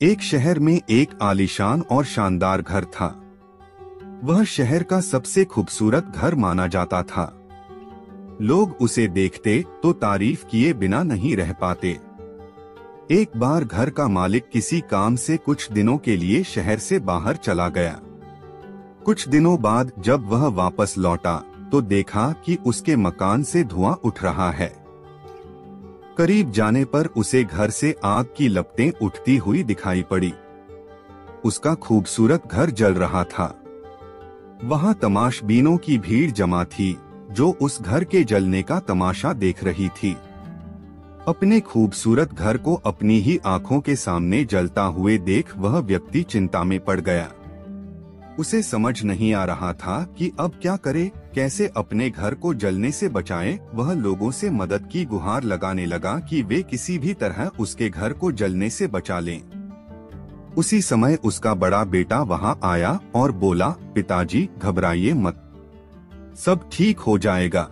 एक शहर में एक आलीशान और शानदार घर था। वह शहर का सबसे खूबसूरत घर माना जाता था। लोग उसे देखते तो तारीफ किए बिना नहीं रह पाते। एक बार घर का मालिक किसी काम से कुछ दिनों के लिए शहर से बाहर चला गया। कुछ दिनों बाद जब वह वापस लौटा तो देखा कि उसके मकान से धुआं उठ रहा है। करीब जाने पर उसे घर से आग की लपटें उठती हुई दिखाई पड़ी। उसका खूबसूरत घर जल रहा था। वहां तमाशबीनों की भीड़ जमा थी जो उस घर के जलने का तमाशा देख रही थी। अपने खूबसूरत घर को अपनी ही आंखों के सामने जलता हुए देख वह व्यक्ति चिंता में पड़ गया। उसे समझ नहीं आ रहा था कि अब क्या करे, कैसे अपने घर को जलने से बचाए। वह लोगों से मदद की गुहार लगाने लगा कि वे किसी भी तरह उसके घर को जलने से बचा लें। उसी समय उसका बड़ा बेटा वहां आया और बोला, पिताजी घबराइए मत, सब ठीक हो जाएगा।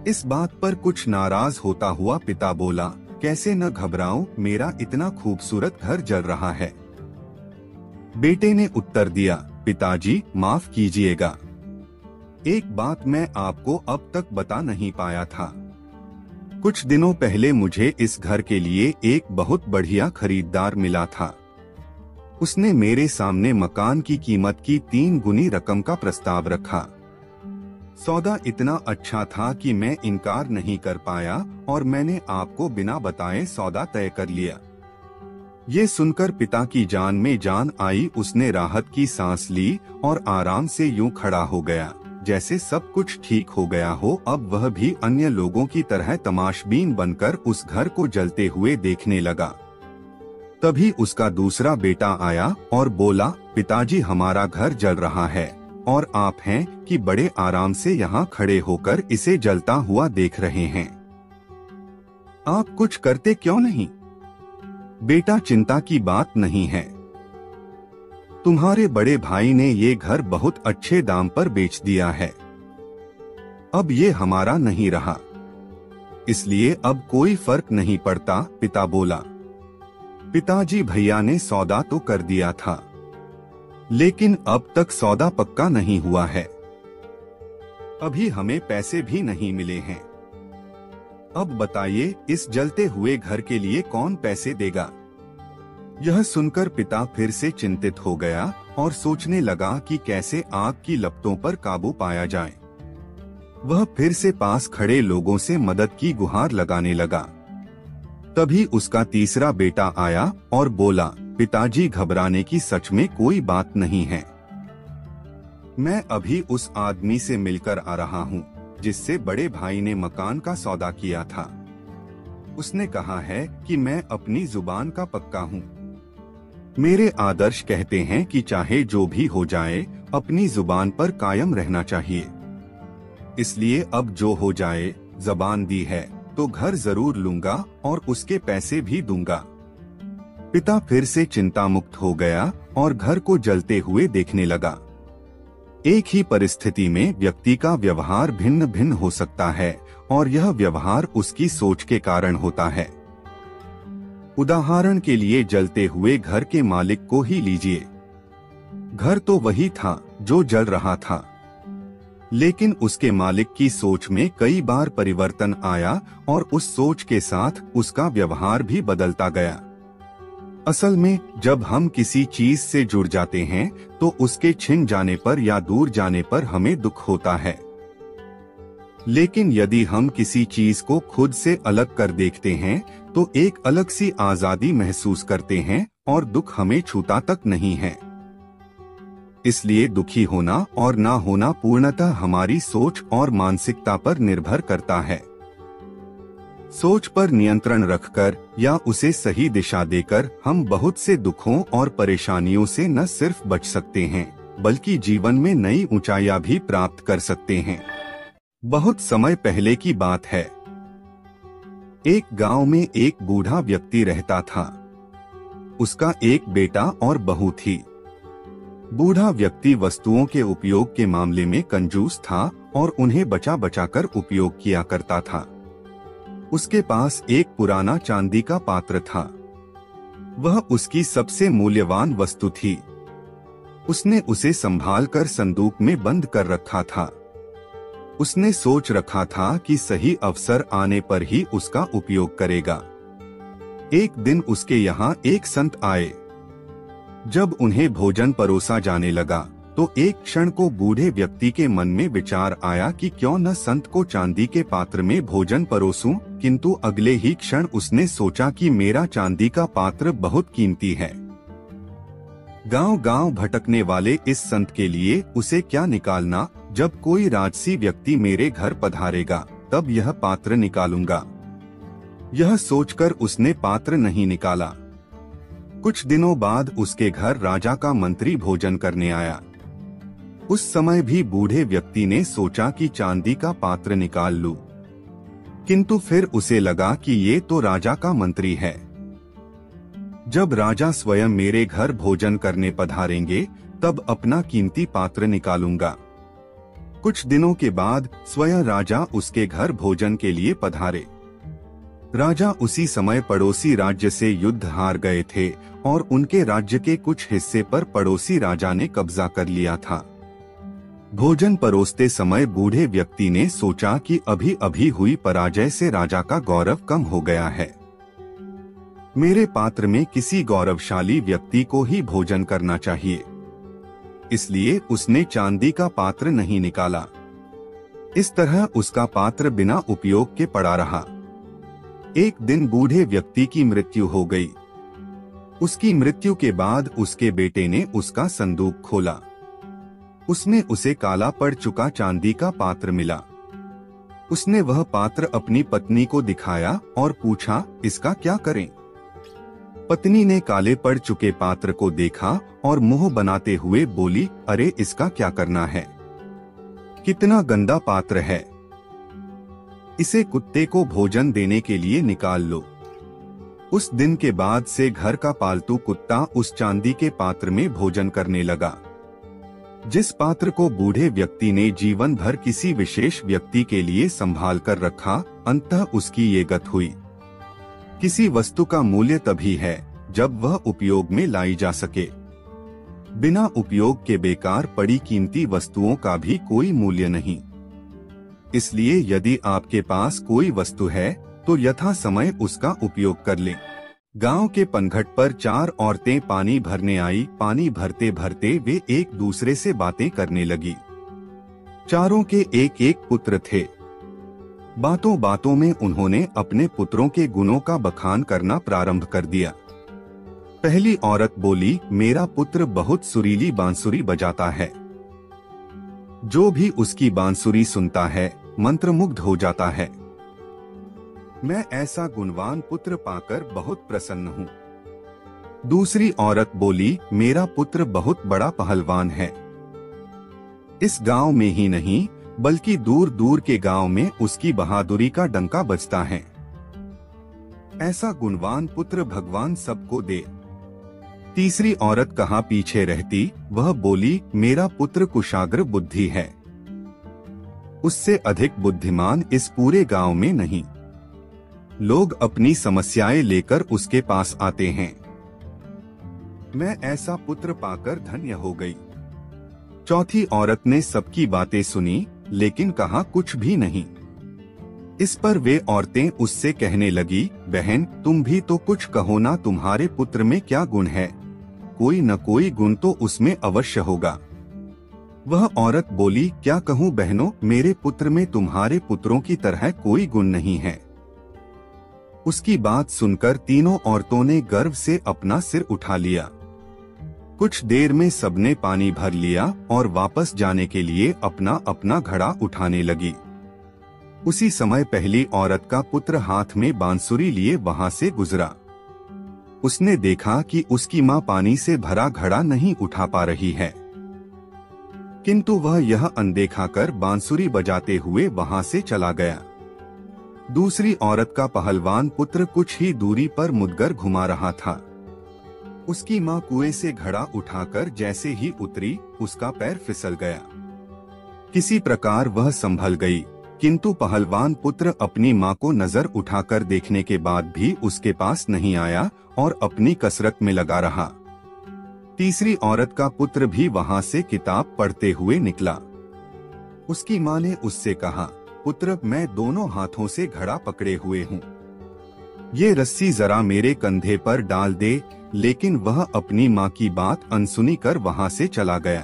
इस बात पर कुछ नाराज होता हुआ पिता बोला, कैसे न घबराऊं, मेरा इतना खूबसूरत घर जल रहा है। बेटे ने उत्तर दिया, पिताजी माफ कीजिएगा, एक बात मैं आपको अब तक बता नहीं पाया था। कुछ दिनों पहले मुझे इस घर के लिए एक बहुत बढ़िया खरीदार मिला था। उसने मेरे सामने मकान की कीमत की 3 गुनी रकम का प्रस्ताव रखा। सौदा इतना अच्छा था कि मैं इनकार नहीं कर पाया और मैंने आपको बिना बताए सौदा तय कर लिया। ये सुनकर पिता की जान में जान आई। उसने राहत की सांस ली और आराम से यूं खड़ा हो गया जैसे सब कुछ ठीक हो गया हो। अब वह भी अन्य लोगों की तरह तमाशबीन बनकर उस घर को जलते हुए देखने लगा। तभी उसका दूसरा बेटा आया और बोला, पिताजी हमारा घर जल रहा है और आप हैं कि बड़े आराम से यहाँ खड़े होकर इसे जलता हुआ देख रहे हैं। आप कुछ करते क्यों नहीं? बेटा, चिंता की बात नहीं है। तुम्हारे बड़े भाई ने ये घर बहुत अच्छे दाम पर बेच दिया है। अब ये हमारा नहीं रहा, इसलिए अब कोई फर्क नहीं पड़ता, पिता बोला। पिताजी भैया ने सौदा तो कर दिया था, लेकिन अब तक सौदा पक्का नहीं हुआ है। अभी हमें पैसे भी नहीं मिले हैं। अब बताइए, इस जलते हुए घर के लिए कौन पैसे देगा? यह सुनकर पिता फिर से चिंतित हो गया और सोचने लगा कि कैसे आग की लपटों पर काबू पाया जाए। वह फिर से पास खड़े लोगों से मदद की गुहार लगाने लगा। तभी उसका तीसरा बेटा आया और बोला, पिताजी घबराने की सच में कोई बात नहीं है। मैं अभी उस आदमी से मिलकर आ रहा हूँ जिससे बड़े भाई ने मकान का सौदा किया था। उसने कहा है कि मैं अपनी जुबान का पक्का हूँ। मेरे आदर्श कहते हैं कि चाहे जो भी हो जाए अपनी जुबान पर कायम रहना चाहिए। इसलिए अब जो हो जाए, ज़बान दी है तो घर जरूर लूंगा और उसके पैसे भी दूंगा। पिता फिर से चिंता मुक्त हो गया और घर को जलते हुए देखने लगा। एक ही परिस्थिति में व्यक्ति का व्यवहार भिन्न भिन्न हो सकता है और यह व्यवहार उसकी सोच के कारण होता है। उदाहरण के लिए जलते हुए घर के मालिक को ही लीजिए। घर तो वही था जो जल रहा था, लेकिन उसके मालिक की सोच में कई बार परिवर्तन आया और उस सोच के साथ उसका व्यवहार भी बदलता गया। असल में जब हम किसी चीज से जुड़ जाते हैं तो उसके छिन जाने पर या दूर जाने पर हमें दुख होता है। लेकिन यदि हम किसी चीज को खुद से अलग कर देखते हैं तो एक अलग सी आजादी महसूस करते हैं और दुख हमें छूता तक नहीं है। इसलिए दुखी होना और ना होना पूर्णतः हमारी सोच और मानसिकता पर निर्भर करता है। सोच पर नियंत्रण रखकर या उसे सही दिशा देकर हम बहुत से दुखों और परेशानियों से न सिर्फ बच सकते हैं बल्कि जीवन में नई ऊंचाइयां भी प्राप्त कर सकते हैं। बहुत समय पहले की बात है। एक गांव में एक बूढ़ा व्यक्ति रहता था। उसका एक बेटा और बहू थी। बूढ़ा व्यक्ति वस्तुओं के उपयोग के मामले में कंजूस था और उन्हें बचा बचा कर उपयोग किया करता था। उसके पास एक पुराना चांदी का पात्र था। वह उसकी सबसे मूल्यवान वस्तु थी। उसने उसे संभाल कर संदूक में बंद कर रखा था। उसने सोच रखा था कि सही अवसर आने पर ही उसका उपयोग करेगा। एक दिन उसके यहाँ एक संत आए। जब उन्हें भोजन परोसा जाने लगा तो एक क्षण को बूढ़े व्यक्ति के मन में विचार आया कि क्यों न संत को चांदी के पात्र में भोजन परोसूं, किंतु अगले ही क्षण उसने सोचा कि मेरा चांदी का पात्र बहुत कीमती है। गांव-गांव भटकने वाले इस संत के लिए उसे क्या निकालना, जब कोई राजसी व्यक्ति मेरे घर पधारेगा तब यह पात्र निकालूंगा। यह सोचकर उसने पात्र नहीं निकाला। कुछ दिनों बाद उसके घर राजा का मंत्री भोजन करने आया। उस समय भी बूढ़े व्यक्ति ने सोचा कि चांदी का पात्र निकाल लूं, किंतु फिर उसे लगा कि ये तो राजा का मंत्री है। जब राजा स्वयं मेरे घर भोजन करने पधारेंगे तब अपना कीमती पात्र निकालूंगा। कुछ दिनों के बाद स्वयं राजा उसके घर भोजन के लिए पधारे। राजा उसी समय पड़ोसी राज्य से युद्ध हार गए थे और उनके राज्य के कुछ हिस्से पर पड़ोसी राजा ने कब्जा कर लिया था। भोजन परोसते समय बूढ़े व्यक्ति ने सोचा कि अभी अभी हुई पराजय से राजा का गौरव कम हो गया है। मेरे पात्र में किसी गौरवशाली व्यक्ति को ही भोजन करना चाहिए। इसलिए उसने चांदी का पात्र नहीं निकाला। इस तरह उसका पात्र बिना उपयोग के पड़ा रहा। एक दिन बूढ़े व्यक्ति की मृत्यु हो गई। उसकी मृत्यु के बाद उसके बेटे ने उसका संदूक खोला। उसमें उसे काला पड़ चुका चांदी का पात्र मिला। उसने वह पात्र अपनी पत्नी को दिखाया और पूछा, इसका क्या करें? पत्नी ने काले पड़ चुके पात्र को देखा और मुंह बनाते हुए बोली, अरे इसका क्या करना है? कितना गंदा पात्र है। इसे कुत्ते को भोजन देने के लिए निकाल लो। उस दिन के बाद से घर का पालतू कुत्ता उस चांदी के पात्र में भोजन करने लगा। जिस पात्र को बूढ़े व्यक्ति ने जीवन भर किसी विशेष व्यक्ति के लिए संभाल कर रखा, अंततः उसकी ये गत हुई। किसी वस्तु का मूल्य तभी है जब वह उपयोग में लाई जा सके। बिना उपयोग के बेकार पड़ी कीमती वस्तुओं का भी कोई मूल्य नहीं। इसलिए यदि आपके पास कोई वस्तु है तो यथा समय उसका उपयोग कर लें। गांव के पनघट पर 4 औरतें पानी भरने आई। पानी भरते भरते वे एक दूसरे से बातें करने लगी। चारों के एक एक पुत्र थे। बातों बातों में उन्होंने अपने पुत्रों के गुणों का बखान करना प्रारंभ कर दिया। पहली औरत बोली, मेरा पुत्र बहुत सुरीली बांसुरी बजाता है। जो भी उसकी बांसुरी सुनता है मंत्रमुग्ध हो जाता है। मैं ऐसा गुणवान पुत्र पाकर बहुत प्रसन्न हूँ। दूसरी औरत बोली, मेरा पुत्र बहुत बड़ा पहलवान है। इस गांव में ही नहीं बल्कि दूर दूर के गांव में उसकी बहादुरी का डंका बजता है। ऐसा गुणवान पुत्र भगवान सबको दे। तीसरी औरत कहाँ पीछे रहती, वह बोली, मेरा पुत्र कुशाग्र बुद्धि है। उससे अधिक बुद्धिमान इस पूरे गांव में नहीं। लोग अपनी समस्याएं लेकर उसके पास आते हैं। मैं ऐसा पुत्र पाकर धन्य हो गई। चौथी औरत ने सबकी बातें सुनी लेकिन कहा कुछ भी नहीं। इस पर वे औरतें उससे कहने लगी, बहन तुम भी तो कुछ कहो ना, तुम्हारे पुत्र में क्या गुण है? कोई न कोई गुण तो उसमें अवश्य होगा। वह औरत बोली, क्या कहूँ बहनों, मेरे पुत्र में तुम्हारे पुत्रों की तरह कोई गुण नहीं है। उसकी बात सुनकर तीनों औरतों ने गर्व से अपना सिर उठा लिया। कुछ देर में सबने पानी भर लिया और वापस जाने के लिए अपना अपना घड़ा उठाने लगी। उसी समय पहली औरत का पुत्र हाथ में बांसुरी लिए वहां से गुजरा। उसने देखा कि उसकी मां पानी से भरा घड़ा नहीं उठा पा रही है, किंतु वह यह अनदेखा कर बांसुरी बजाते हुए वहां से चला गया। दूसरी औरत का पहलवान पुत्र कुछ ही दूरी पर मुदगर घुमा रहा था। उसकी मां कुएं से घड़ा उठाकर जैसे ही उतरी, उसका पैर फिसल गया। किसी प्रकार वह संभल गई किंतु पहलवान पुत्र अपनी माँ को नजर उठाकर देखने के बाद भी उसके पास नहीं आया और अपनी कसरत में लगा रहा। तीसरी औरत का पुत्र भी वहां से किताब पढ़ते हुए निकला। उसकी माँ ने उससे कहा, पुत्र, मैं दोनों हाथों से घड़ा पकड़े हुए हूँ, ये रस्सी जरा मेरे कंधे पर डाल दे। लेकिन वह अपनी माँ की बात अनसुनी कर वहां से चला गया।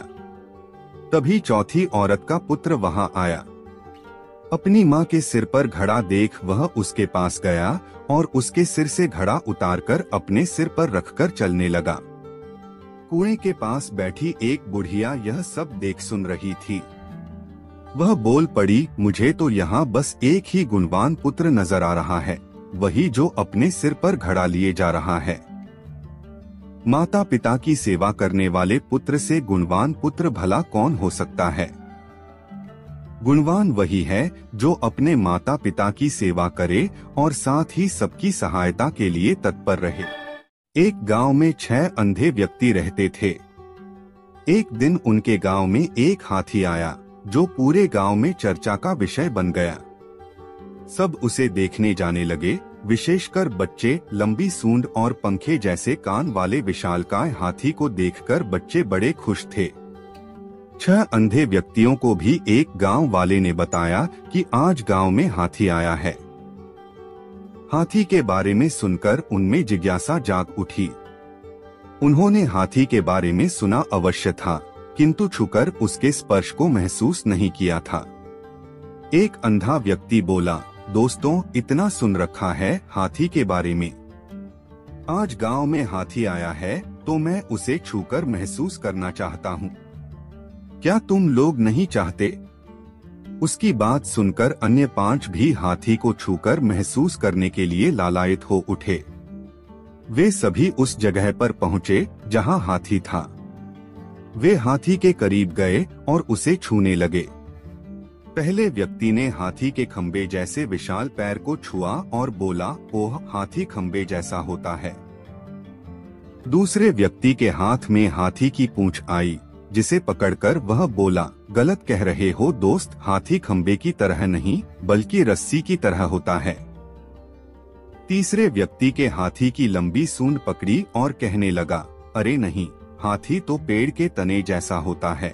तभी चौथी औरत का पुत्र वहां आया। अपनी माँ के सिर पर घड़ा देख वह उसके पास गया और उसके सिर से घड़ा उतारकर अपने सिर पर रखकर चलने लगा। कुएं के पास बैठी एक बुढ़िया यह सब देख सुन रही थी। वह बोल पड़ी, मुझे तो यहाँ बस एक ही गुणवान पुत्र नजर आ रहा है, वही जो अपने सिर पर घड़ा लिए जा रहा है। माता पिता की सेवा करने वाले पुत्र से गुणवान पुत्र भला कौन हो सकता है? गुणवान वही है जो अपने माता पिता की सेवा करे और साथ ही सबकी सहायता के लिए तत्पर रहे। एक गांव में 6 अंधे व्यक्ति रहते थे। एक दिन उनके गांव में एक हाथी आया जो पूरे गांव में चर्चा का विषय बन गया। सब उसे देखने जाने लगे, विशेषकर बच्चे। लंबी सूंड और पंखे जैसे कान वाले विशालकाय हाथी को देखकर बच्चे बड़े खुश थे। 6 अंधे व्यक्तियों को भी एक गांव वाले ने बताया कि आज गांव में हाथी आया है। हाथी के बारे में सुनकर उनमें जिज्ञासा जाग उठी। उन्होंने हाथी के बारे में सुना अवश्य था, किंतु छूकर उसके स्पर्श को महसूस नहीं किया था। एक अंधा व्यक्ति बोला, दोस्तों, इतना सुन रखा है हाथी के बारे में, आज गांव में हाथी आया है तो मैं उसे छूकर महसूस करना चाहता हूँ। क्या तुम लोग नहीं चाहते? उसकी बात सुनकर अन्य 5 भी हाथी को छूकर महसूस करने के लिए लालायित हो उठे। वे सभी उस जगह पर पहुँचे जहाँ हाथी था। वे हाथी के करीब गए और उसे छूने लगे। पहले व्यक्ति ने हाथी के खंबे जैसे विशाल पैर को छुआ और बोला, ओह, हाथी खंबे जैसा होता है। दूसरे व्यक्ति के हाथ में हाथी की पूंछ आई, जिसे पकड़कर वह बोला, गलत कह रहे हो दोस्त, हाथी खंबे की तरह नहीं बल्कि रस्सी की तरह होता है। तीसरे व्यक्ति के हाथी की लंबी सूंड पकड़ी और कहने लगा, अरे नहीं, हाथी तो पेड़ के तने जैसा होता है।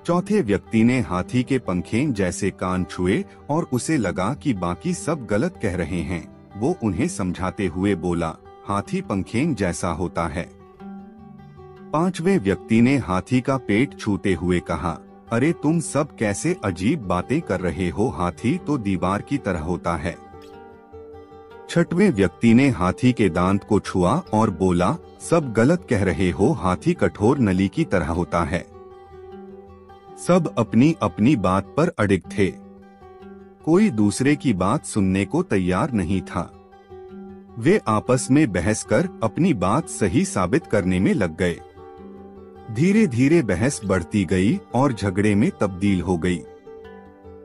चौथे व्यक्ति ने हाथी के पंखें जैसे कान छुए और उसे लगा कि बाकी सब गलत कह रहे हैं। वो उन्हें समझाते हुए बोला, हाथी पंखें जैसा होता है। पांचवें व्यक्ति ने हाथी का पेट छूते हुए कहा, अरे तुम सब कैसे अजीब बातें कर रहे हो, हाथी तो दीवार की तरह होता है। छठवें व्यक्ति ने हाथी के दांत को छुआ और बोला, सब गलत कह रहे हो, हाथी कठोर नली की तरह होता है। सब अपनी अपनी बात पर अडिग थे। कोई दूसरे की बात सुनने को तैयार नहीं था। वे आपस में बहस कर अपनी बात सही साबित करने में लग गए। धीरे धीरे बहस बढ़ती गई और झगड़े में तब्दील हो गई।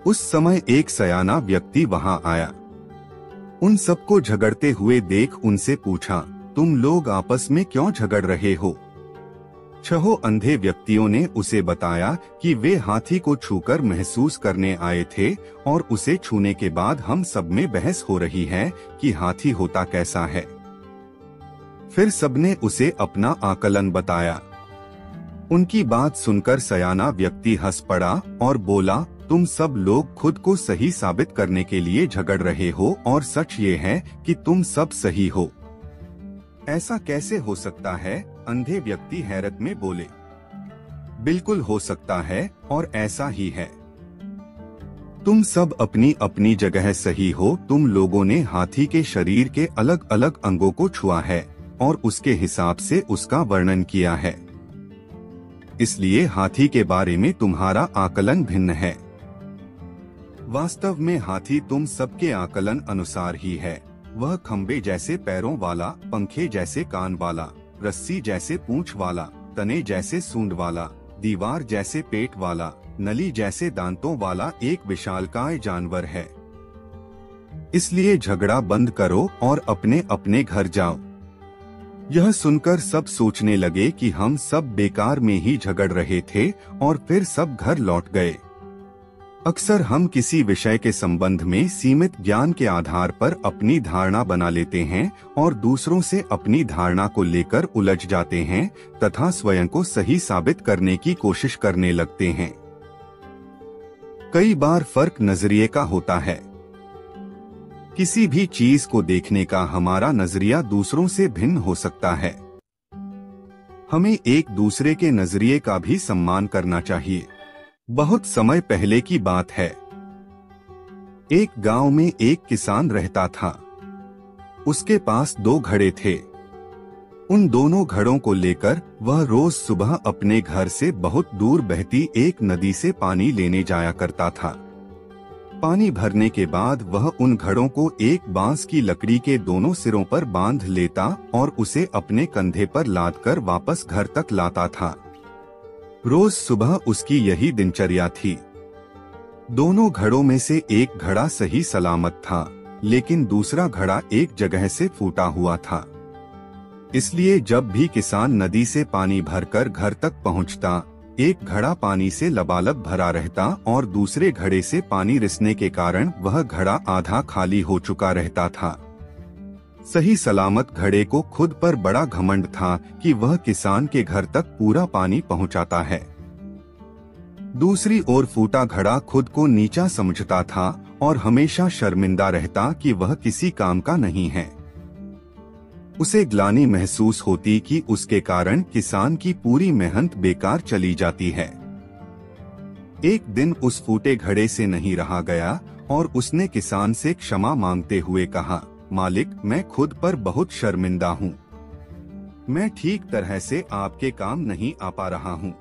उस समय एक सयाना व्यक्ति वहां आया। उन सबको झगड़ते हुए देख उनसे पूछा, तुम लोग आपस में क्यों झगड़ रहे हो? 6 अंधे व्यक्तियों ने उसे बताया कि वे हाथी को छूकर महसूस करने आए थे और उसे छूने के बाद हम सब में बहस हो रही है कि हाथी होता कैसा है। फिर सबने उसे अपना आकलन बताया। उनकी बात सुनकर सयाना व्यक्ति हंस पड़ा और बोला, तुम सब लोग खुद को सही साबित करने के लिए झगड़ रहे हो और सच ये है कि तुम सब सही हो। ऐसा कैसे हो सकता है? अंधे व्यक्ति हैरत में बोले। बिल्कुल हो सकता है और ऐसा ही है। तुम सब अपनी अपनी जगह सही हो। तुम लोगों ने हाथी के शरीर के अलग अलग अंगों को छुआ है और उसके हिसाब से उसका वर्णन किया है, इसलिए हाथी के बारे में तुम्हारा आकलन भिन्न है। वास्तव में हाथी तुम सबके आकलन अनुसार ही है। वह खंबे जैसे पैरों वाला, पंखे जैसे कान वाला, रस्सी जैसे पूंछ वाला, तने जैसे सूंड वाला, दीवार जैसे पेट वाला, नली जैसे दांतों वाला एक विशालकाय जानवर है। इसलिए झगड़ा बंद करो और अपने अपने घर जाओ। यह सुनकर सब सोचने लगे कि हम सब बेकार में ही झगड़ रहे थे और फिर सब घर लौट गए। अक्सर हम किसी विषय के संबंध में सीमित ज्ञान के आधार पर अपनी धारणा बना लेते हैं और दूसरों से अपनी धारणा को लेकर उलझ जाते हैं तथा स्वयं को सही साबित करने की कोशिश करने लगते हैं। कई बार फर्क नजरिए का होता है। किसी भी चीज को देखने का हमारा नजरिया दूसरों से भिन्न हो सकता है। हमें एक दूसरे के नजरिए का भी सम्मान करना चाहिए। बहुत समय पहले की बात है। एक गांव में एक किसान रहता था। उसके पास 2 घड़े थे। उन दोनों घड़ों को लेकर वह रोज सुबह अपने घर से बहुत दूर बहती एक नदी से पानी लेने जाया करता था। पानी भरने के बाद वह उन घड़ों को एक बांस की लकड़ी के दोनों सिरों पर बांध लेता और उसे अपने कंधे पर लादकर वापस घर तक लाता था। रोज सुबह उसकी यही दिनचर्या थी। दोनों घड़ों में से एक घड़ा सही सलामत था, लेकिन दूसरा घड़ा एक जगह से फूटा हुआ था। इसलिए जब भी किसान नदी से पानी भरकर घर तक पहुंचता, एक घड़ा पानी से लबालब भरा रहता और दूसरे घड़े से पानी रिसने के कारण वह घड़ा आधा खाली हो चुका रहता था। सही सलामत घड़े को खुद पर बड़ा घमंड था कि वह किसान के घर तक पूरा पानी पहुंचाता है। दूसरी ओर फूटा घड़ा खुद को नीचा समझता था और हमेशा शर्मिंदा रहता कि वह किसी काम का नहीं है। उसे ग्लानि महसूस होती कि उसके कारण किसान की पूरी मेहनत बेकार चली जाती है। एक दिन उस फूटे घड़े से नहीं रहा गया और उसने किसान से क्षमा मांगते हुए कहा, मालिक, मैं खुद पर बहुत शर्मिंदा हूँ। मैं ठीक तरह से आपके काम नहीं आ पा रहा हूँ।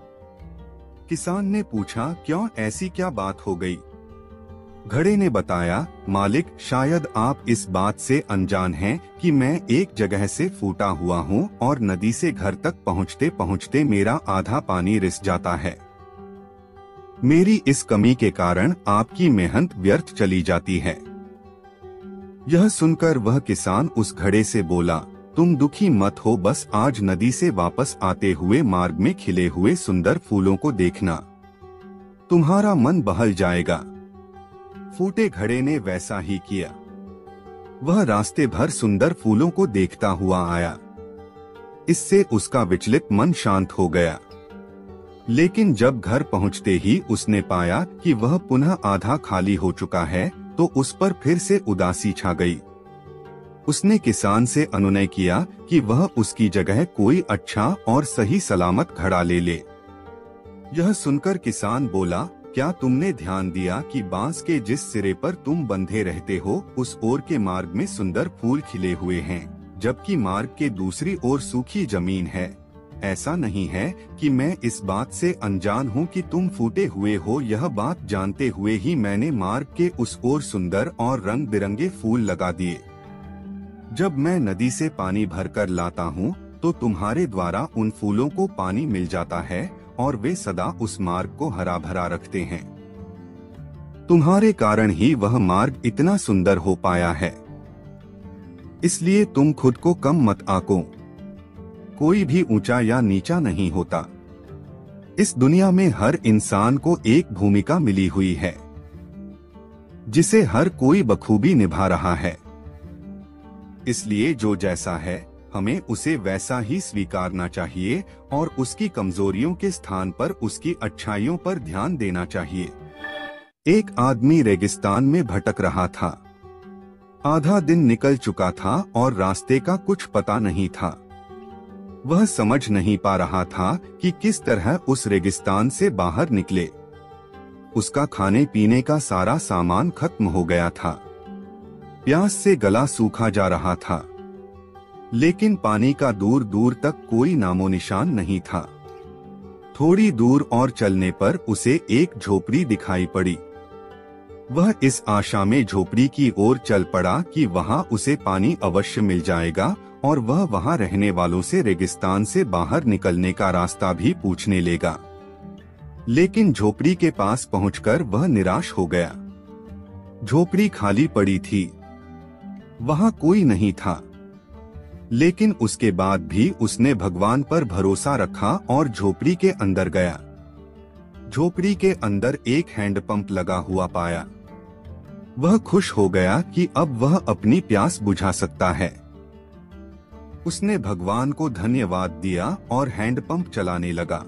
किसान ने पूछा, क्यों, ऐसी क्या बात हो गई? घड़े ने बताया, मालिक, शायद आप इस बात से अनजान हैं कि मैं एक जगह से फूटा हुआ हूँ और नदी से घर तक पहुँचते पहुँचते मेरा आधा पानी रिस जाता है। मेरी इस कमी के कारण आपकी मेहनत व्यर्थ चली जाती है। यह सुनकर वह किसान उस घड़े से बोला, तुम दुखी मत हो, बस आज नदी से वापस आते हुए मार्ग में खिले हुए सुंदर फूलों को देखना, तुम्हारा मन बहल जाएगा। फूटे घड़े ने वैसा ही किया। वह रास्ते भर सुंदर फूलों को देखता हुआ आया। इससे उसका विचलित मन शांत हो गया। लेकिन जब घर पहुंचते ही उसने पाया कि वह पुनः आधा खाली हो चुका है, तो उस पर फिर से उदासी छा गई। उसने किसान से अनुनय किया कि वह उसकी जगह कोई अच्छा और सही सलामत घड़ा ले ले। यह सुनकर किसान बोला, क्या तुमने ध्यान दिया कि बांस के जिस सिरे पर तुम बंधे रहते हो, उस ओर के मार्ग में सुंदर फूल खिले हुए हैं, जबकि मार्ग के दूसरी ओर सूखी जमीन है। ऐसा नहीं है कि मैं इस बात से अनजान हूँ कि तुम फूटे हुए हो। यह बात जानते हुए ही मैंने मार्ग के उस ओर सुंदर और रंग बिरंगे फूल लगा दिए। जब मैं नदी से पानी भरकर लाता हूँ, तो तुम्हारे द्वारा उन फूलों को पानी मिल जाता है और वे सदा उस मार्ग को हरा भरा रखते हैं। तुम्हारे कारण ही वह मार्ग इतना सुंदर हो पाया है। इसलिए तुम खुद को कम मत आको। कोई भी ऊंचा या नीचा नहीं होता। इस दुनिया में हर इंसान को एक भूमिका मिली हुई है, जिसे हर कोई बखूबी निभा रहा है। इसलिए जो जैसा है, हमें उसे वैसा ही स्वीकारना चाहिए और उसकी कमजोरियों के स्थान पर उसकी अच्छाइयों पर ध्यान देना चाहिए। एक आदमी रेगिस्तान में भटक रहा था। आधा दिन निकल चुका था और रास्ते का कुछ पता नहीं था। वह समझ नहीं पा रहा था कि किस तरह उस रेगिस्तान से बाहर निकले। उसका खाने पीने का सारा सामान खत्म हो गया था। प्यास से गला सूखा जा रहा था, लेकिन पानी का दूर दूर तक कोई नामो निशान नहीं था। थोड़ी दूर और चलने पर उसे एक झोपड़ी दिखाई पड़ी। वह इस आशा में झोपड़ी की ओर चल पड़ा कि वहां उसे पानी अवश्य मिल जाएगा और वह वहां रहने वालों से रेगिस्तान से बाहर निकलने का रास्ता भी पूछने लेगा। लेकिन झोपड़ी के पास पहुंचकर वह निराश हो गया। झोपड़ी खाली पड़ी थी, वहां कोई नहीं था। लेकिन उसके बाद भी उसने भगवान पर भरोसा रखा और झोपड़ी के अंदर गया। झोपड़ी के अंदर एक हैंडपंप लगा हुआ पाया। वह खुश हो गया कि अब वह अपनी प्यास बुझा सकता है। उसने भगवान को धन्यवाद दिया और हैंडपंप चलाने लगा।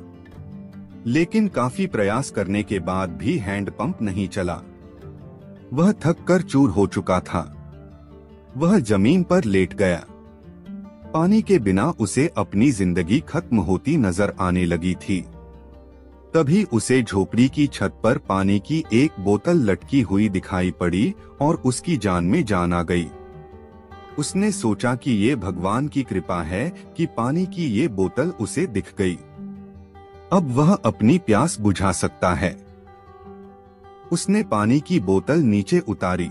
लेकिन काफी प्रयास करने के बाद भी हैंडपंप नहीं चला। वह थक कर चूर हो चुका था। वह जमीन पर लेट गया। पानी के बिना उसे अपनी जिंदगी खत्म होती नजर आने लगी थी। तभी उसे झोपड़ी की छत पर पानी की एक बोतल लटकी हुई दिखाई पड़ी और उसकी जान में जान आ गई। उसने सोचा कि ये भगवान की कृपा है कि पानी की ये बोतल उसे दिख गई। अब वह अपनी प्यास बुझा सकता है। उसने पानी की बोतल नीचे उतारी,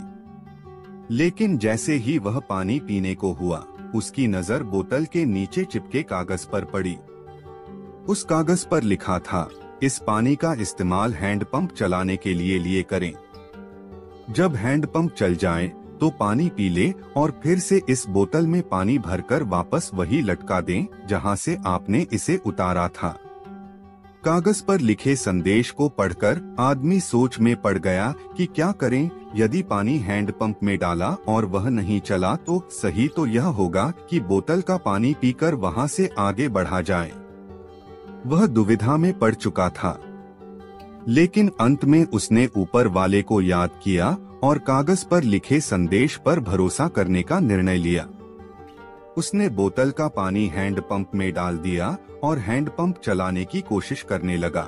लेकिन जैसे ही वह पानी पीने को हुआ, उसकी नजर बोतल के नीचे चिपके कागज पर पड़ी। उस कागज पर लिखा था, इस पानी का इस्तेमाल हैंडपंप चलाने के लिए करें। जब हैंडपंप चल जाए तो पानी पी ले और फिर से इस बोतल में पानी भरकर वापस वही लटका दें जहां से आपने इसे उतारा था। कागज पर लिखे संदेश को पढ़कर आदमी सोच में पड़ गया कि क्या करें। यदि पानी हैंडपंप में डाला और वह नहीं चला तो सही तो यह होगा कि बोतल का पानी पीकर वहां से आगे बढ़ा जाए। वह दुविधा में पड़ चुका था, लेकिन अंत में उसने ऊपर वाले को याद किया और कागज पर लिखे संदेश पर भरोसा करने का निर्णय लिया। उसने बोतल का पानी हैंडपंप में डाल दिया और हैंडपंप चलाने की कोशिश करने लगा।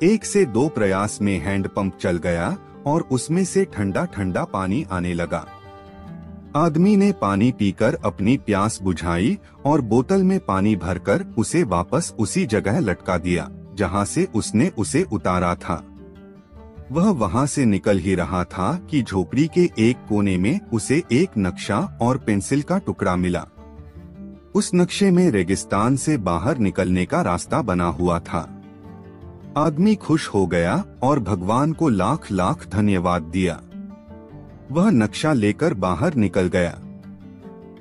1 से 2 प्रयास में हैंडपंप चल गया और उसमें से ठंडा ठंडा पानी आने लगा। आदमी ने पानी पीकर अपनी प्यास बुझाई और बोतल में पानी भरकर उसे वापस उसी जगह लटका दिया जहां से उसने उसे उतारा था। वह वहां से निकल ही रहा था कि झोपड़ी के एक कोने में उसे एक नक्शा और पेंसिल का टुकड़ा मिला। उस नक्शे में रेगिस्तान से बाहर निकलने का रास्ता बना हुआ था। आदमी खुश हो गया और भगवान को लाख लाख धन्यवाद दिया। वह नक्शा लेकर बाहर निकल गया,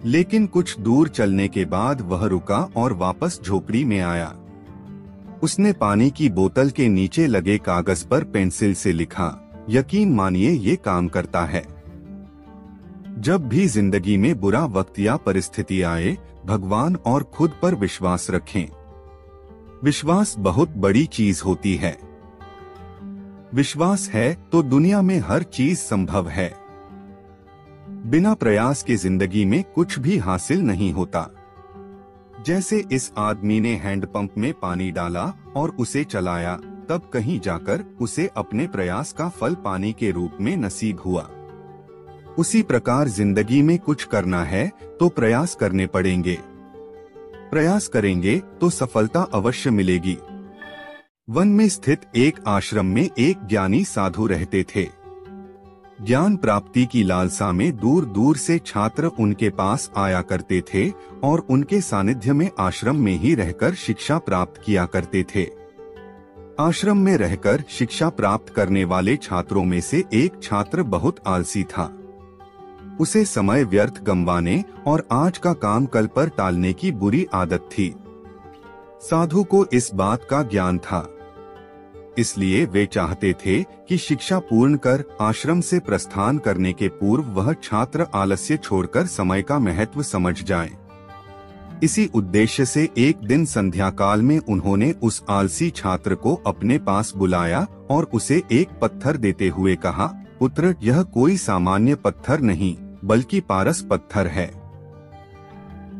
लेकिन कुछ दूर चलने के बाद वह रुका और वापस झोपड़ी में आया। उसने पानी की बोतल के नीचे लगे कागज पर पेंसिल से लिखा, यकीन मानिए ये काम करता है। जब भी जिंदगी में बुरा वक्त या परिस्थिति आए, भगवान और खुद पर विश्वास रखें। विश्वास बहुत बड़ी चीज होती है। विश्वास है तो दुनिया में हर चीज संभव है। बिना प्रयास के जिंदगी में कुछ भी हासिल नहीं होता। जैसे इस आदमी ने हैंडपंप में पानी डाला और उसे चलाया, तब कहीं जाकर उसे अपने प्रयास का फल पानी के रूप में नसीब हुआ। उसी प्रकार जिंदगी में कुछ करना है तो प्रयास करने पड़ेंगे। प्रयास करेंगे तो सफलता अवश्य मिलेगी। वन में स्थित एक आश्रम में एक ज्ञानी साधु रहते थे। ज्ञान प्राप्ति की लालसा में दूर दूर से छात्र उनके पास आया करते थे और उनके सानिध्य में आश्रम में ही रहकर शिक्षा प्राप्त किया करते थे। आश्रम में रहकर शिक्षा प्राप्त करने वाले छात्रों में से एक छात्र बहुत आलसी था। उसे समय व्यर्थ गंवाने और आज का काम कल पर टालने की बुरी आदत थी। साधु को इस बात का ज्ञान था, इसलिए वे चाहते थे कि शिक्षा पूर्ण कर आश्रम से प्रस्थान करने के पूर्व वह छात्र आलस्य छोड़कर समय का महत्व समझ जाए। इसी उद्देश्य से एक दिन संध्या काल में उन्होंने उस आलसी छात्र को अपने पास बुलाया और उसे एक पत्थर देते हुए कहा, पुत्र, यह कोई सामान्य पत्थर नहीं बल्कि पारस पत्थर है।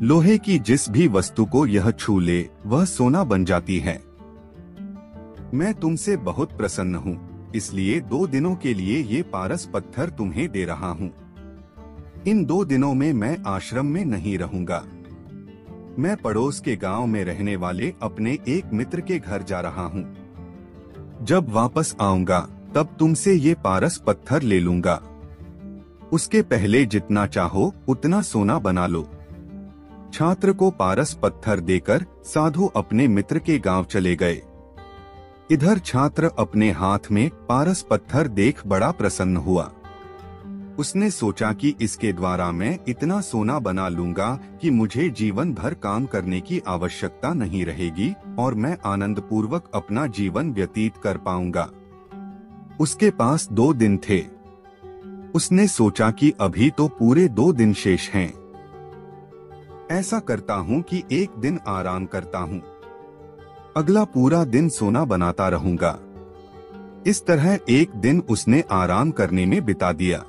लोहे की जिस भी वस्तु को यह छू ले वह सोना बन जाती है। मैं तुमसे बहुत प्रसन्न हूँ, इसलिए 2 दिनों के लिए ये पारस पत्थर तुम्हें दे रहा हूँ। इन 2 दिनों में मैं आश्रम में नहीं रहूंगा। मैं पड़ोस के गांव में रहने वाले अपने एक मित्र के घर जा रहा हूँ। जब वापस आऊंगा तब तुमसे ये पारस पत्थर ले लूंगा। उसके पहले जितना चाहो उतना सोना बना लो। छात्र को पारस पत्थर देकर साधु अपने मित्र के गांव चले गए। इधर छात्र अपने हाथ में पारस पत्थर देख बड़ा प्रसन्न हुआ। उसने सोचा कि इसके द्वारा मैं इतना सोना बना लूंगा कि मुझे जीवन भर काम करने की आवश्यकता नहीं रहेगी और मैं आनंद पूर्वक अपना जीवन व्यतीत कर पाऊंगा। उसके पास 2 दिन थे। उसने सोचा कि अभी तो पूरे 2 दिन शेष हैं। ऐसा करता हूँ कि एक दिन आराम करता हूँ, अगला पूरा दिन सोना बनाता रहूंगा। इस तरह एक दिन उसने आराम करने में बिता दिया।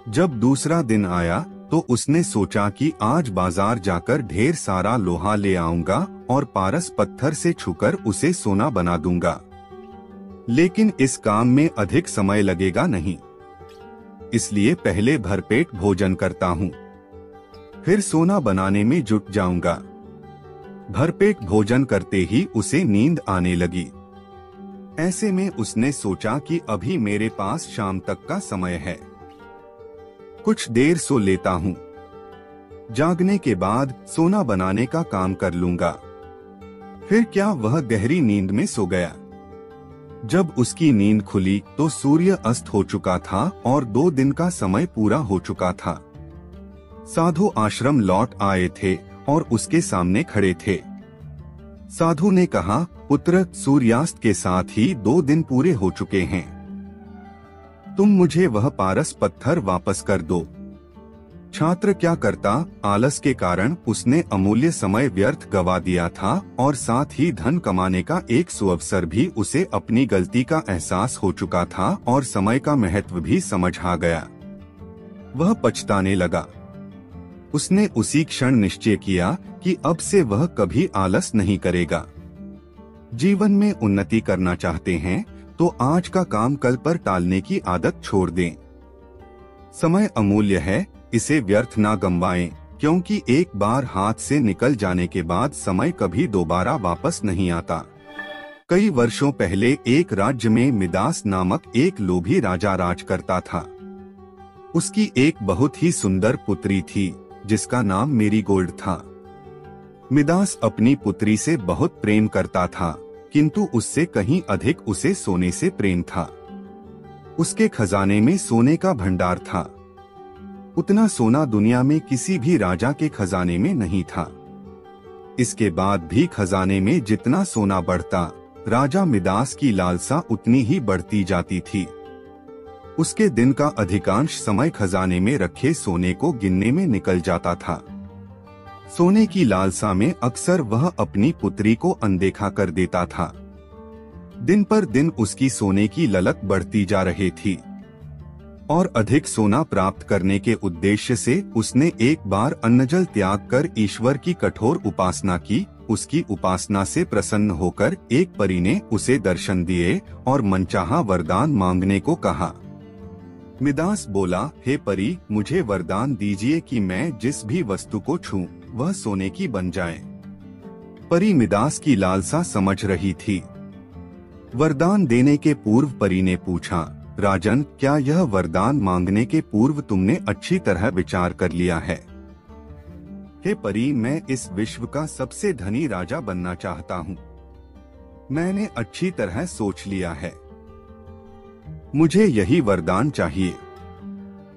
जब दूसरा दिन आया तो उसने सोचा कि आज बाजार जाकर ढेर सारा लोहा ले आऊंगा और पारस पत्थर से छूकर उसे सोना बना दूंगा। लेकिन इस काम में अधिक समय लगेगा नहीं, इसलिए पहले भरपेट भोजन करता हूँ, फिर सोना बनाने में जुट जाऊंगा। भरपेट भोजन करते ही उसे नींद आने लगी। ऐसे में उसने सोचा कि अभी मेरे पास शाम तक का समय है, कुछ देर सो लेता हूँ, जागने के बाद सोना बनाने का काम कर लूंगा। फिर क्या वह गहरी नींद में सो गया। जब उसकी नींद खुली तो सूर्य अस्त हो चुका था और 2 दिन का समय पूरा हो चुका था। साधु आश्रम लौट आए थे और उसके सामने खड़े थे। साधु ने कहा, पुत्र, सूर्यास्त के साथ ही 2 दिन पूरे हो चुके हैं, तुम मुझे वह पारस पत्थर वापस कर दो। छात्र क्या करता, आलस के कारण उसने अमूल्य समय व्यर्थ गवा दिया था और साथ ही धन कमाने का एक सुअवसर भी उसे अपनी गलती का एहसास हो चुका था और समय का महत्व भी समझ आ गया। वह पछताने लगा। उसने उसी क्षण निश्चय किया कि अब से वह कभी आलस नहीं करेगा। जीवन में उन्नति करना चाहते हैं तो आज का काम कल पर टालने की आदत छोड़ दें। समय अमूल्य है, इसे व्यर्थ ना गंवाएं, क्योंकि एक बार हाथ से निकल जाने के बाद समय कभी दोबारा वापस नहीं आता। कई वर्षों पहले एक राज्य में मिदास नामक एक लोभी राजा राज करता था। उसकी एक बहुत ही सुंदर पुत्री थी जिसका नाम मेरीगोल्ड था। मिदास अपनी पुत्री से बहुत प्रेम करता था, किंतु उससे कहीं अधिक उसे सोने से प्रेम था। उसके खजाने में सोने का भंडार था। उतना सोना दुनिया में किसी भी राजा के खजाने में नहीं था। इसके बाद भी खजाने में जितना सोना बढ़ता, राजा मिदास की लालसा उतनी ही बढ़ती जाती थी। उसके दिन का अधिकांश समय खजाने में रखे सोने को गिनने में निकल जाता था। सोने की लालसा में अक्सर वह अपनी पुत्री को अनदेखा कर देता था। दिन पर दिन उसकी सोने की ललक बढ़ती जा रही थी और अधिक सोना प्राप्त करने के उद्देश्य से उसने एक बार अन्नजल त्याग कर ईश्वर की कठोर उपासना की। उसकी उपासना से प्रसन्न होकर एक परी ने उसे दर्शन दिए और मनचाहा वरदान मांगने को कहा। मिदास बोला, हे परी, मुझे वरदान दीजिए कि मैं जिस भी वस्तु को छूं वह सोने की बन जाए। परी मिदास की लालसा समझ रही थी। वरदान देने के पूर्व परी ने पूछा, राजन, क्या यह वरदान मांगने के पूर्व तुमने अच्छी तरह विचार कर लिया है? हे परी, मैं इस विश्व का सबसे धनी राजा बनना चाहता हूँ। मैंने अच्छी तरह सोच लिया है। मुझे यही वरदान चाहिए।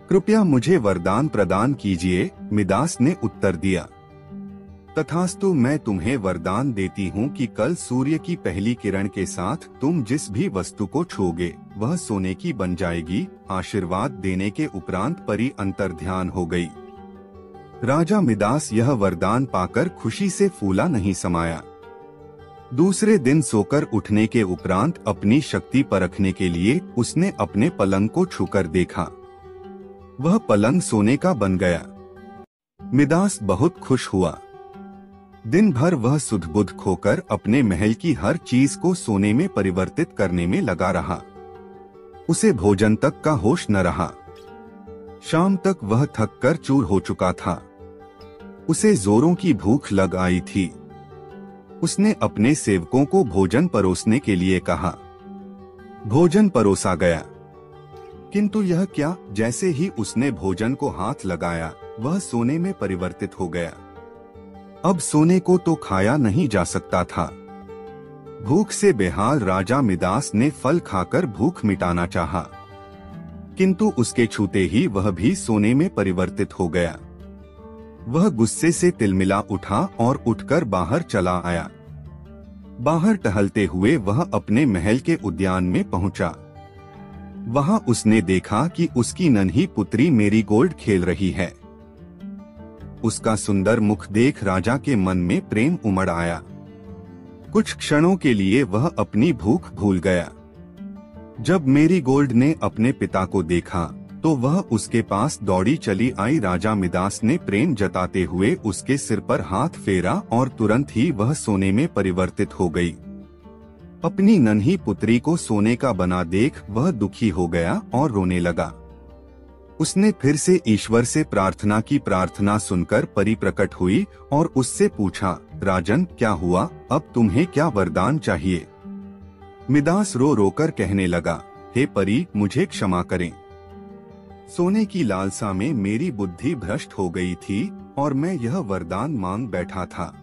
कृपया मुझे वरदान प्रदान कीजिए। मिदास ने उत्तर दिया, तथास्तु, मैं तुम्हें वरदान देती हूँ कि कल सूर्य की पहली किरण के साथ तुम जिस भी वस्तु को छूओगे वह सोने की बन जाएगी। आशीर्वाद देने के उपरांत परी अंतर्ध्यान हो गई। राजा मिदास यह वरदान पाकर खुशी से फूला नहीं समाया। दूसरे दिन सोकर उठने के उपरांत अपनी शक्ति परखने के लिए उसने अपने पलंग को छूकर देखा। वह पलंग सोने का बन गया। मिदास बहुत खुश हुआ। दिन भर वह सुध-बुध खोकर अपने महल की हर चीज को सोने में परिवर्तित करने में लगा रहा। उसे भोजन तक का होश न रहा। शाम तक वह थक कर चूर हो चुका था। उसे जोरों की भूख लग आई थी। उसने अपने सेवकों को भोजन परोसने के लिए कहा। भोजन परोसा गया, किंतु यह क्या, जैसे ही उसने भोजन को हाथ लगाया वह सोने में परिवर्तित हो गया। अब सोने को तो खाया नहीं जा सकता था। भूख से बेहाल राजा मिदास ने फल खाकर भूख मिटाना चाहा, किंतु उसके छूते ही वह भी सोने में परिवर्तित हो गया। वह गुस्से से तिलमिला उठा और उठकर बाहर चला आया। बाहर टहलते हुए वह अपने महल के उद्यान में पहुंचा। वहां उसने देखा कि उसकी नन्ही पुत्री मेरीगोल्ड खेल रही है। उसका सुंदर मुख देख राजा के मन में प्रेम उमड़ आया। कुछ क्षणों के लिए वह अपनी भूख भूल गया। जब मेरीगोल्ड ने अपने पिता को देखा तो वह उसके पास दौड़ी चली आई। राजा मिदास ने प्रेम जताते हुए उसके सिर पर हाथ फेरा और तुरंत ही वह सोने में परिवर्तित हो गई। अपनी नन्ही पुत्री को सोने का बना देख वह दुखी हो गया और रोने लगा। उसने फिर से ईश्वर से प्रार्थना की। प्रार्थना सुनकर परी प्रकट हुई और उससे पूछा, राजन क्या हुआ, अब तुम्हें क्या वरदान चाहिए? मिदास रो रोकर कहने लगा, हे परी मुझे क्षमा करें। सोने की लालसा में मेरी बुद्धि भ्रष्ट हो गई थी और मैं यह वरदान मांग बैठा था,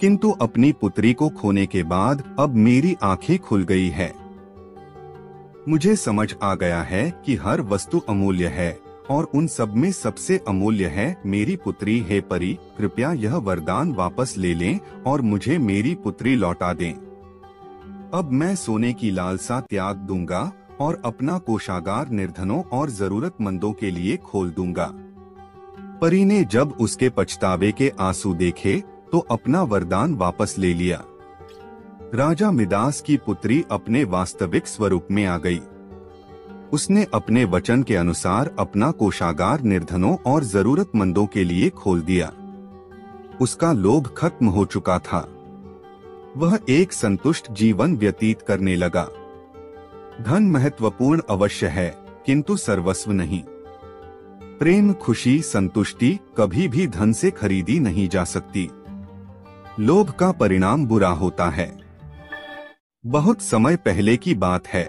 किंतु अपनी पुत्री को खोने के बाद अब मेरी आंखें खुल गई है। मुझे समझ आ गया है कि हर वस्तु अमूल्य है और उन सब में सबसे अमूल्य है मेरी पुत्री। हे परी, कृपया यह वरदान वापस ले लें और मुझे मेरी पुत्री लौटा दें। अब मैं सोने की लालसा त्याग दूंगा और अपना कोषागार निर्धनों और जरूरतमंदों के लिए खोल दूंगा। परी ने जब उसके पछतावे के आंसू देखे तो अपना वरदान वापस ले लिया। राजा मिदास की पुत्री अपने वास्तविक स्वरूप में आ गई। उसने अपने वचन के अनुसार अपना कोषागार निर्धनों और जरूरतमंदों के लिए खोल दिया। उसका लोभ खत्म हो चुका था। वह एक संतुष्ट जीवन व्यतीत करने लगा। धन महत्वपूर्ण अवश्य है, किंतु सर्वस्व नहीं। प्रेम, खुशी, संतुष्टि कभी भी धन से खरीदी नहीं जा सकती। लोभ का परिणाम बुरा होता है। बहुत समय पहले की बात है।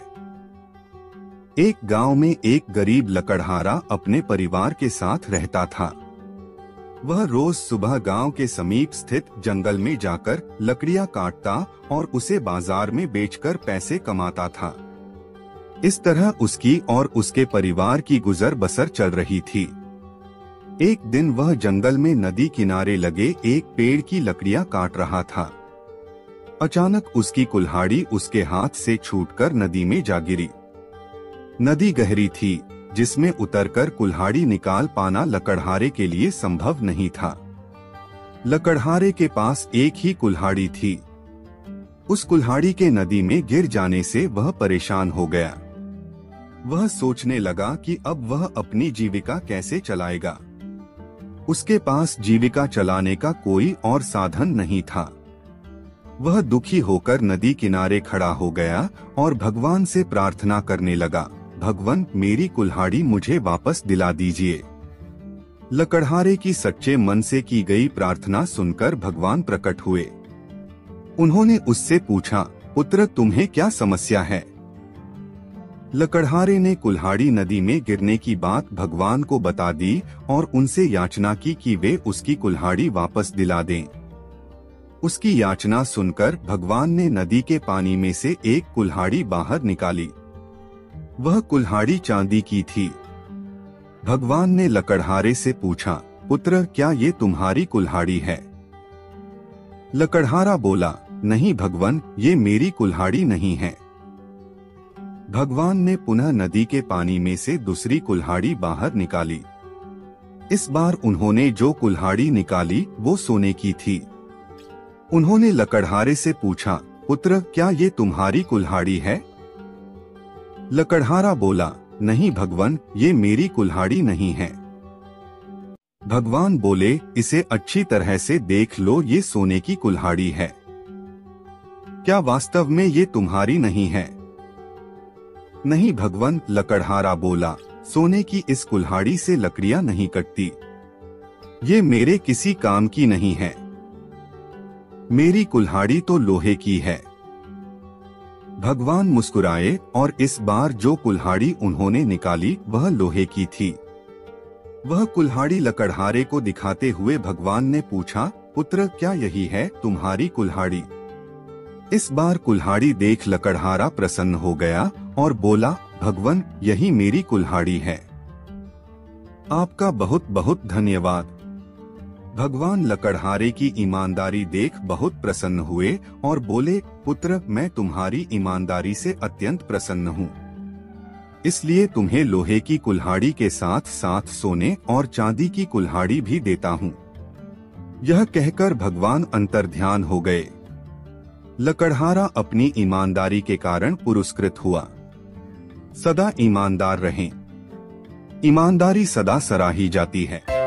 एक गांव में एक गरीब लकड़हारा अपने परिवार के साथ रहता था। वह रोज सुबह गांव के समीप स्थित जंगल में जाकर लकड़ियां काटता और उसे बाजार में बेचकर पैसे कमाता था। इस तरह उसकी और उसके परिवार की गुजर बसर चल रही थी। एक दिन वह जंगल में नदी किनारे लगे एक पेड़ की लकड़ियां काट रहा था। अचानक उसकी कुल्हाड़ी उसके हाथ से छूटकर नदी में जा गिरी। नदी गहरी थी, जिसमें उतरकर कुल्हाड़ी निकाल पाना लकड़हारे के लिए संभव नहीं था। लकड़हारे के पास एक ही कुल्हाड़ी थी। उस कुल्हाड़ी के नदी में गिर जाने से वह परेशान हो गया। वह सोचने लगा कि अब वह अपनी जीविका कैसे चलाएगा। उसके पास जीविका चलाने का कोई और साधन नहीं था। वह दुखी होकर नदी किनारे खड़ा हो गया और भगवान से प्रार्थना करने लगा, भगवान मेरी कुल्हाड़ी मुझे वापस दिला दीजिए। लकड़हारे की सच्चे मन से की गई प्रार्थना सुनकर भगवान प्रकट हुए। उन्होंने उससे पूछा, पुत्र तुम्हें क्या समस्या है? लकड़हारे ने कुल्हाड़ी नदी में गिरने की बात भगवान को बता दी और उनसे याचना की कि वे उसकी कुल्हाड़ी वापस दिला दें। उसकी याचना सुनकर भगवान ने नदी के पानी में से एक कुल्हाड़ी बाहर निकाली। वह कुल्हाड़ी चांदी की थी। भगवान ने लकड़हारे से पूछा, पुत्र क्या ये तुम्हारी कुल्हाड़ी है? लकड़हारा बोला, नहीं भगवान, ये मेरी कुल्हाड़ी नहीं है। भगवान ने पुनः नदी के पानी में से दूसरी कुल्हाड़ी बाहर निकाली। इस बार उन्होंने जो कुल्हाड़ी निकाली वो सोने की थी। उन्होंने लकड़हारे से पूछा, पुत्र क्या ये तुम्हारी कुल्हाड़ी है? लकड़हारा बोला, नहीं भगवान, ये मेरी कुल्हाड़ी नहीं है। भगवान बोले, इसे अच्छी तरह से देख लो, ये सोने की कुल्हाड़ी है। क्या वास्तव में ये तुम्हारी नहीं है? नहीं भगवान, लकड़हारा बोला, सोने की इस कुल्हाड़ी से लकड़ियां नहीं कटती। ये मेरे किसी काम की नहीं है। मेरी कुल्हाड़ी तो लोहे की है। भगवान मुस्कुराए और इस बार जो कुल्हाड़ी उन्होंने निकाली वह लोहे की थी। वह कुल्हाड़ी लकड़हारे को दिखाते हुए भगवान ने पूछा, पुत्र क्या यही है तुम्हारी कुल्हाड़ी? इस बार कुल्हाड़ी देख लकड़हारा प्रसन्न हो गया और बोला, भगवान, यही मेरी कुल्हाड़ी है। आपका बहुत बहुत धन्यवाद। भगवान लकड़हारे की ईमानदारी देख बहुत प्रसन्न हुए और बोले, पुत्र, मैं तुम्हारी ईमानदारी से अत्यंत प्रसन्न हूँ, इसलिए तुम्हें लोहे की कुल्हाड़ी के साथ साथ सोने और चांदी की कुल्हाड़ी भी देता हूँ। यह कहकर भगवान अंतर्ध्यान हो गए। लकड़हारा अपनी ईमानदारी के कारण पुरस्कृत हुआ। सदा ईमानदार रहें। ईमानदारी सदा सराही जाती है।